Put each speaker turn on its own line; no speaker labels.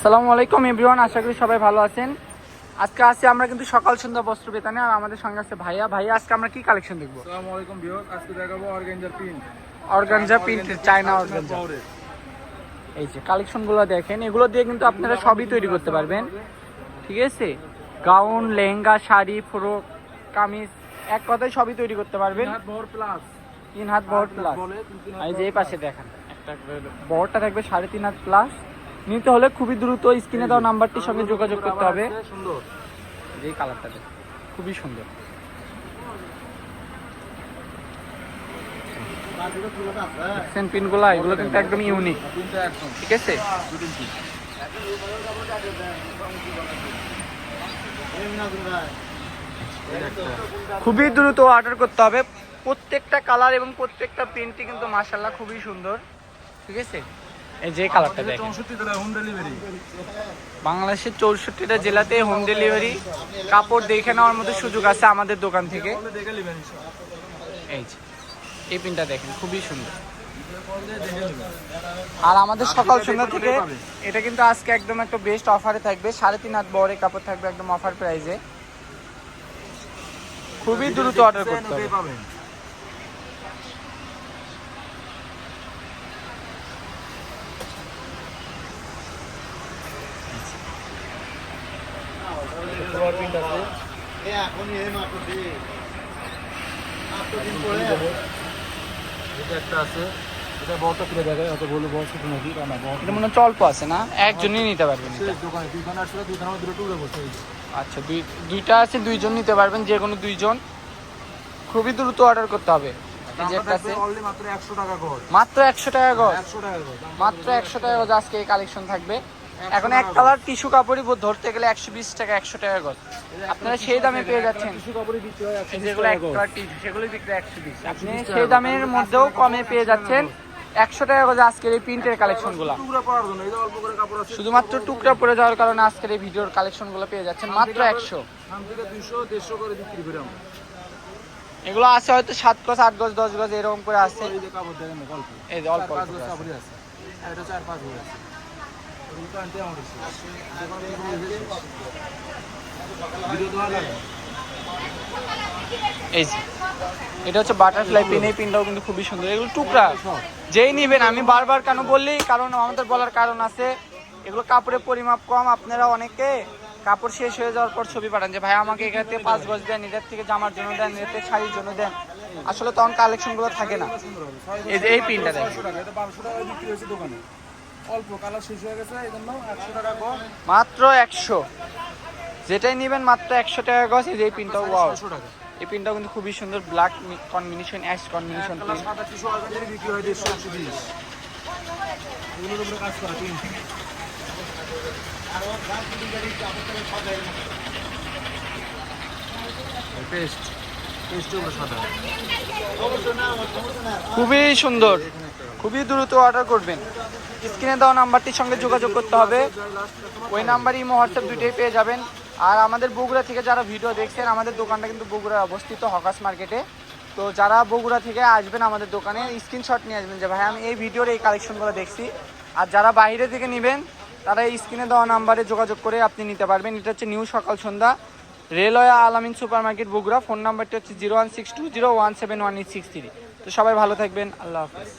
আসসালামু আলাইকুম এভরিওয়ান, আশা করি সবাই ভালো আছেন। আজকে আছি আমরা কিন্তু সকাল সন্ধ্যা বস্ত্র বেতানে, আর আমাদের সঙ্গে আছে ভাইয়া। আজকে আমরা কি কালেকশন দেখবো?
আসসালামু আলাইকুম ভিউয়ার্স, আজকে দেখাবো organza print.
Organza print, China organza. এই যে কালেকশনগুলো দেখেন, এগুলো দিয়ে কিন্তু আপনারা সবই তৈরি করতে পারবেন, ঠিক আছে? গাউন, লেহেঙ্গা, শাড়ি, ফ্রক, কামিজ, এক কথায় সবই তৈরি করতে পারবেন। 3 হাত বহর প্লাস। এই যে এই পাশে দেখেন, একটা বহরটা থাকবে 3.5 হাত প্লাস। নিতে হলে খুবই দ্রুত স্ক্রিনে দেওয়া নাম্বারটির সঙ্গে যোগাযোগ করতে হবে।
সুন্দর
এই কালারটা দেখেন, খুবই সুন্দর। দেখছেন পিনগুলো, এগুলো কিন্তু একদম ইউনিক, ঠিক আছে? খুবই দ্রুত অর্ডার করতে হবে। প্রত্যেকটা কালার এবং প্রত্যেকটা প্রিন্টই কিন্তু মাশাআল্লাহ খুবই সুন্দর, ঠিক আছে? এই যে কালারটা দেখেন,
64 জেলায় হোম ডেলিভারি।
বাংলাদেশের 64টা জেলাতে হোম ডেলিভারি। কাপড় দেখে নেওয়ার মতো সুযোগ আছে আমাদের দোকান থেকে। এই যে এই পিনটা দেখেন, খুবই সুন্দর। আর আমাদের সকাল সন্ধ্যা থেকে এটা কিন্তু আজকে একদম একটা বেস্ট অফারে থাকবে। 3.5 হাত বড় কাপড় থাকবে একদম অফার প্রাইসে। খুবই দ্রুত অর্ডার করতে হবে।
একটা আছে, এটা বড়টা তুলে দেখায়, অত বলে বড় ছোট নাকি না?
এটা মনে হচ্ছে অল্প আছে না, একজনই নিতে পারবেন এটা।
দোকানে দুইখানে আসলে দুইখানে দুটো টুরে বসে।
আচ্ছা, দুইটা আছে, দুইজন নিতে পারবেন, যে কোনো দুইজন। খুবই দ্রুত অর্ডার করতে হবে। এই যে একটা আছে,
মাত্র 100 টাকা গজ।
মাত্র 100 টাকা গজ।
100 টাকা গজ,
মাত্র 100 টাকা গজ আজকে এই কালেকশন থাকবে। এখন এক কালার টিস্যু কাপড়ই ধরতে গেলে 120 টাকা, 100 টাকা গজ। আপনারা সেই দামে পেয়ে যাচ্ছেন।
টিস্যু কাপড়ই বিক্রি হয় 120
যেগুলো এক
টাকা গজ।
কালার টিস্যু, সেগুলোই বিক্রি 120। আপনি সেই দামের মধ্যেও কমে পেয়ে যাচ্ছেন 100 টাকা গজ আজকের এই প্রিন্টের কালেকশনগুলো।
টুকরা পরার জন্য এই যে অল্প করে কাপড় আছে,
শুধুমাত্র টুকরা পরে যাওয়ার কারণে আজকের এই ভিডিওর কালেকশনগুলো পেয়ে যাচ্ছেন মাত্র 100।
দাম থেকে 200 150 করে বিক্রি করি আমরা।
এগুলো আছে হয়তো 7 গজ, 8 গজ, 10 গজ এরকম করে আছে।
এই যে কাপড় দেখেন না, অল্প
এই যে অল্প
5 গজ কাপড়ই আছে, আর এটা 4-5 গজ আছে। এই তো আনতে আমার আছে ভিডিও দেওয়া লাগে।
এই যে এটা হচ্ছে বাটারফ্লাই পিন। এই পিনটাও কিন্তু খুবই সুন্দর। এগুলো টুকরা, যেই নিবেন। আমি বারবার কেন বললি, কারণ আমাদের বলার কারণ আছে। এগুলো কাপড়ের পরিমাপ কম। আপনারা অনেকে কাপড় শেষ হয়ে যাওয়ার পর ছবি পাঠান যে ভাই আমাকে এখান থেকে 5 গজ দেন, এটার থেকে জামার জন্য দেন, এটার থেকে শাড়ির জন্য দেন। আসলে তখন কালেকশনগুলো থাকে না। এই যে এই পিনটা দেখেন,
100 টাকা, এটা 1200 টাকা বিক্রি হয়েছে দোকানে। অল্প কালার শেষ হয়ে গেছে, এই জন্য 100 টাকা গজ।
মাত্র 100। যেটাই নেবেন মাত্র 100 টাকা গজ। এই যে এই পিনটাও, ওয়াও,
600 টাকা।
এই পিনটাও কিন্তু খুবই সুন্দর। Black combination, ash combination
colour
pin.
সাদা টিস্যু অর্গানজারি বিক্রি হয় 150-120। এগুলোর উপরে কাজ করা প্রিন্ট। পেস্ট পেস্টের উপরে সাদা।
খুবই সুন্দর। খুবই দ্রুত অর্ডার করবেন। স্ক্রিনে দেওয়া নাম্বারটির সঙ্গে যোগাযোগ করতে হবে। ওই নাম্বারই হোয়াটসঅ্যাপ দুটোই পেয়ে যাবেন। আর আমাদের বগুড়া থেকে যারা ভিডিও দেখছেন, আমাদের দোকানটা কিন্তু বগুড়ায় অবস্থিত, হকার্স মার্কেটে। তো যারা বগুড়া থেকে আসবেন আমাদের দোকানে, স্ক্রিনশট নিয়ে আসবেন যে ভাই আমি এই ভিডিওর এই কালেকশনগুলো দেখছি। আর যারা বাইরে থেকে নেবেন, তারা এই স্ক্রিনে দেওয়া নাম্বারে যোগাযোগ করে আপনি নিতে পারবেন। এটা হচ্ছে নিউ সকাল সন্ধ্যা, রেলওয়ে আলামিন সুপার মার্কেট বগুড়া। ফোন নাম্বারটি হচ্ছে 01620171863। তো সবাই ভালো থাকবেন, আল্লাহ হাফেজ।